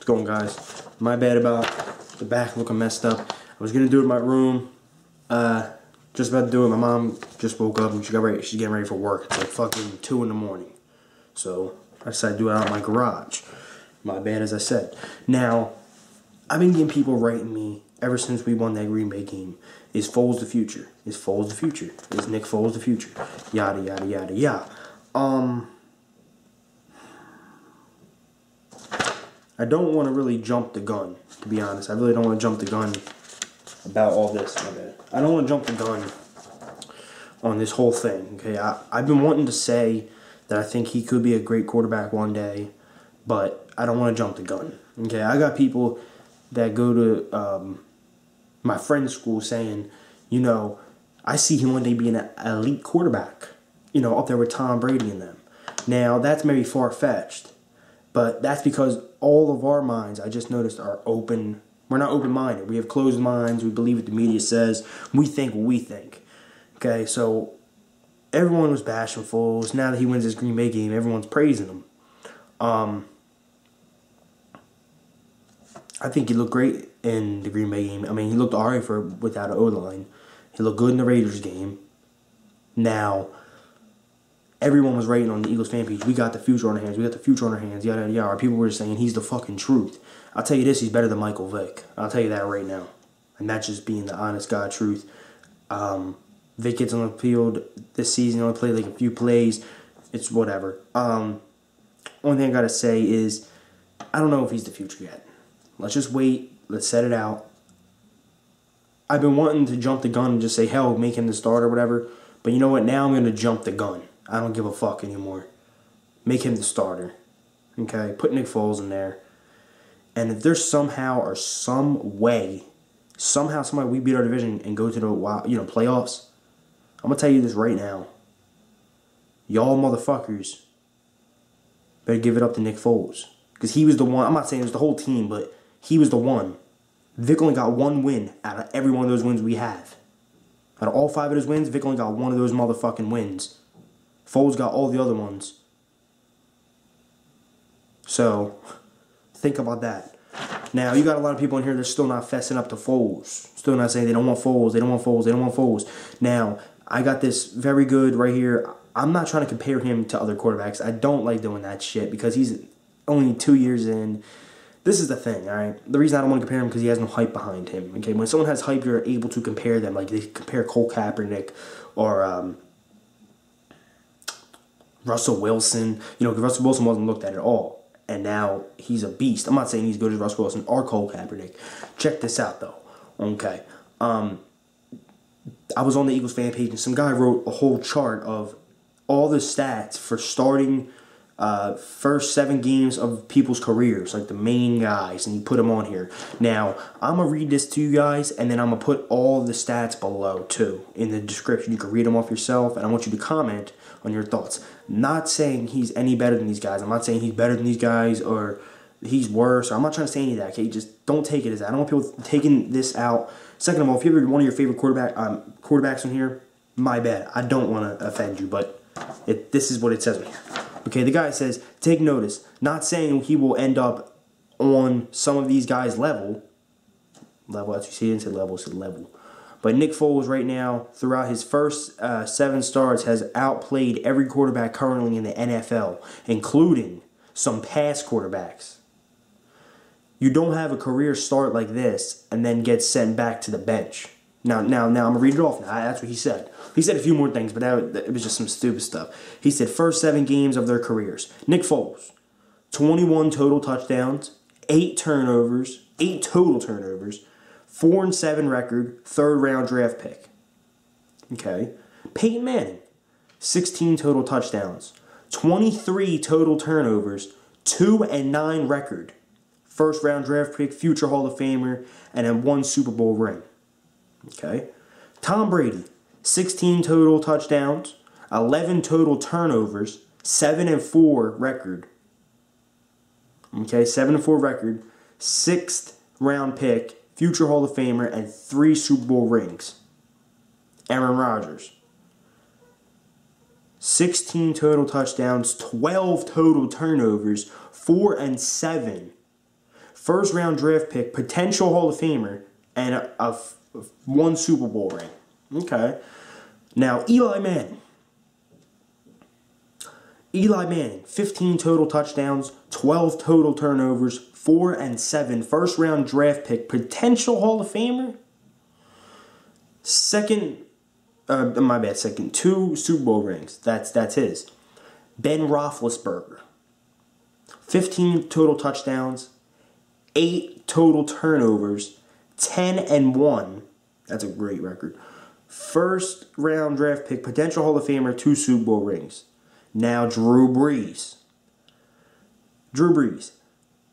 What's going, guys? My bad about the back looking messed up. I was gonna do it in my room. Just about to do it. My mom just woke up and she got ready. She's getting ready for work. It's like fucking 2 in the morning. So I decided to do it out in my garage. My bad, as I said. Now, I've been getting people writing me ever since we won that Green Bay game. Is Foles the future? Is Foles the future? Is Nick Foles the future? Yada yada yada yada. I don't want to really jump the gun, to be honest. I really don't want to jump the gun about all this. My bad. I don't want to jump the gun on this whole thing. Okay, I've been wanting to say that I think he could be a great quarterback one day, but I don't want to jump the gun. Okay, I got people that go to my friend's school saying, you know, I see him one day being an elite quarterback, you know, up there with Tom Brady and them. Now, that's maybe far-fetched, but that's because all of our minds, I just noticed, are open. We're not open-minded. We have closed minds. We believe what the media says. We think what we think. Okay, so everyone was bashing Foles. Now that he wins this Green Bay game, everyone's praising him. I think he looked great in the Green Bay game. I mean, he looked alright without an O-line. He looked good in the Raiders game. Now, everyone was writing on the Eagles fan page, we got the future on our hands, we got the future on our hands, yada, yada, yada. Our people were just saying he's the fucking truth. I'll tell you this, he's better than Michael Vick. I'll tell you that right now. And that's just being the honest God truth. Vick gets on the field this season, only played like a few plays. It's whatever. Only thing I gotta say is, I don't know if he's the future yet. Let's just wait. Let's set it out. I've been wanting to jump the gun and just say, hell, make him the starter or whatever. But you know what? Now I'm going to jump the gun. I don't give a fuck anymore. Make him the starter. Okay? Put Nick Foles in there. And if there's somehow or some way, somehow we beat our division and go to the playoffs, I'm going to tell you this right now. Y'all motherfuckers better give it up to Nick Foles. Because he was the one. I'm not saying it was the whole team, but he was the one. Vic only got one win out of every one of those wins we have. Out of all 5 of those wins, Vic only got one of those motherfucking wins. Foles got all the other ones. So, think about that. Now, you got a lot of people in here that are still not fessing up to Foles. Still not saying they don't want Foles, they don't want Foles, they don't want Foles. Now, I got this very good right here. I'm not trying to compare him to other quarterbacks. I don't like doing that shit because he's only 2 years in. This is the thing, alright? The reason I don't want to compare him because he has no hype behind him. Okay, when someone has hype, you're able to compare them. Like, they compare Cole Kaepernick or Russell Wilson. You know, Russell Wilson wasn't looked at all. And now he's a beast. I'm not saying he's good as Russell Wilson or Cole Kaepernick. Check this out, though. Okay. I was on the Eagles fan page, and some guy wrote a whole chart of all the stats for starting first 7 games of people's careers, like the main guys, and you put them on here. Now, I'm going to read this to you guys, and then I'm going to put all the stats below, too, in the description. You can read them off yourself, and I want you to comment on your thoughts. Not saying he's any better than these guys. I'm not saying he's better than these guys, or he's worse, or I'm not trying to say any of that, okay? Just don't take it as that. I don't want people taking this out. Second of all, if you're one of your favorite quarterbacks on here, my bad. I don't want to offend you, but this is what it says on here. Okay, the guy says, take notice. Not saying he will end up on some of these guys' level. Level, as you see, it didn't say level, it said level. But Nick Foles right now, throughout his first 7 starts, has outplayed every quarterback currently in the NFL, including some past quarterbacks. You don't have a career start like this and then get sent back to the bench. Now, I'm going to read it off now. That's what he said. He said a few more things, but it was just some stupid stuff. He said, first 7 games of their careers. Nick Foles, 21 total touchdowns, 8 total turnovers, 4-7 record, 3rd-round draft pick. Okay. Peyton Manning, 16 total touchdowns, 23 total turnovers, 2-9 record, 1st-round draft pick, future Hall of Famer, and then 1 Super Bowl ring. Okay. Tom Brady, 16 total touchdowns, 11 total turnovers, 7-4 record. Okay, 7-4 record, 6th round pick, future Hall of Famer, and 3 Super Bowl rings. Aaron Rodgers, 16 total touchdowns, 12 total turnovers, 4-7. first round draft pick, potential Hall of Famer, and one Super Bowl ring. Okay. Now, Eli Manning. Eli Manning, 15 total touchdowns, 12 total turnovers, 4 and 7. First round draft pick, potential Hall of Famer. Second, 2 Super Bowl rings. That's his. Ben Roethlisberger, 15 total touchdowns, 8 total turnovers, 10 and 1. That's a great record. First round draft pick, potential Hall of Famer, 2 Super Bowl rings. Now Drew Brees.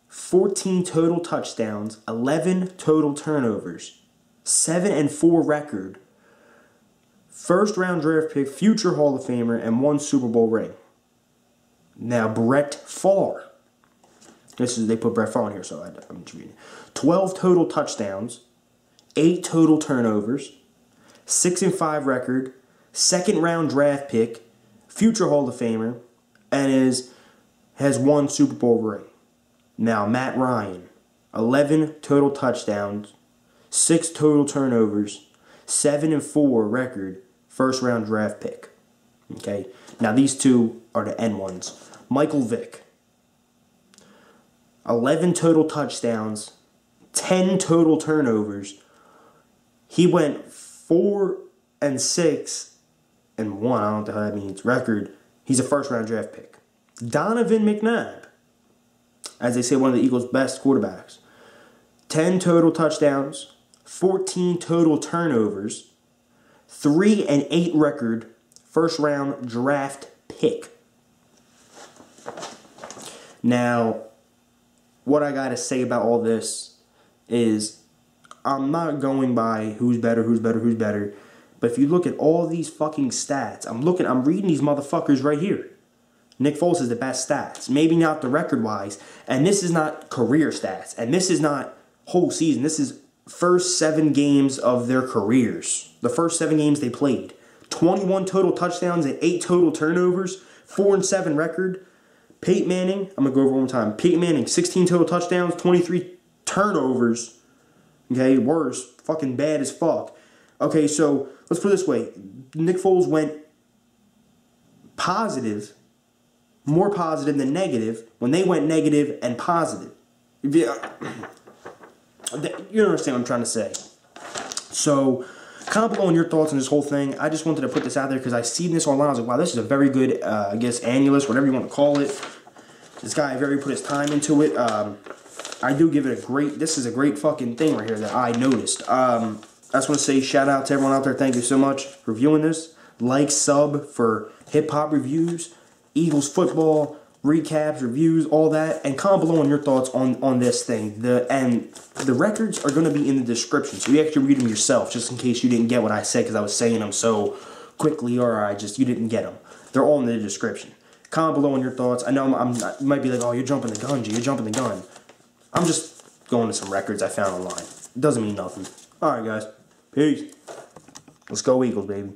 14 total touchdowns, 11 total turnovers, 7 and 4 record. First round draft pick, future Hall of Famer, and 1 Super Bowl ring. Now Brett Favre. They put Brett Favre in here, so I'm just reading. 12 total touchdowns, 8 total turnovers, 6 and 5 record, second round draft pick, future Hall of Famer, and has 1 Super Bowl ring. Now Matt Ryan, 11 total touchdowns, 6 total turnovers, 7 and 4 record, first round draft pick. Okay, now these two are the N ones. Michael Vick, 11 total touchdowns, 10 total turnovers. He went 4 and 6 and 1. I don't know how that means. Record. He's a first round draft pick. Donovan McNabb, as they say, one of the Eagles' best quarterbacks. 10 total touchdowns, 14 total turnovers, 3 and 8 record, first round draft pick. Now, what I gotta say about all this is I'm not going by who's better. But if you look at all these fucking stats, I'm reading these motherfuckers right here. Nick Foles has the best stats. Maybe not the record-wise. And this is not career stats. And this is not whole season. This is first 7 games of their careers. The first 7 games they played. 21 total touchdowns and 8 total turnovers. 4 and 7 record. Peyton Manning, I'm going to go over one more time. Peyton Manning, 16 total touchdowns, 23 turnovers. Okay, worse. Fucking bad as fuck. Okay, so let's put it this way. Nick Foles went positive, more positive than negative, when they went negative and positive. You understand what I'm trying to say. So, comment below on your thoughts on this whole thing. I just wanted to put this out there because I seen this online. I was like, wow, this is a very good, I guess, annulus, whatever you want to call it. This guy very put his time into it. I do give it this is a great fucking thing right here that I noticed. I just want to say shout out to everyone out there. Thank you so much for viewing this. Like, sub for hip-hop reviews, Eagles football, recaps, reviews, all that. And comment below on your thoughts on this thing. And the records are going to be in the description. So you actually read them yourself just in case you didn't get what I said because I was saying them so quickly or you didn't get them. They're all in the description. Comment below on your thoughts. I know you might be like, oh, you're jumping the gun, G. You're jumping the gun. I'm just going to some records I found online. It doesn't mean nothing. Alright, guys. Peace. Let's go Eagles, baby.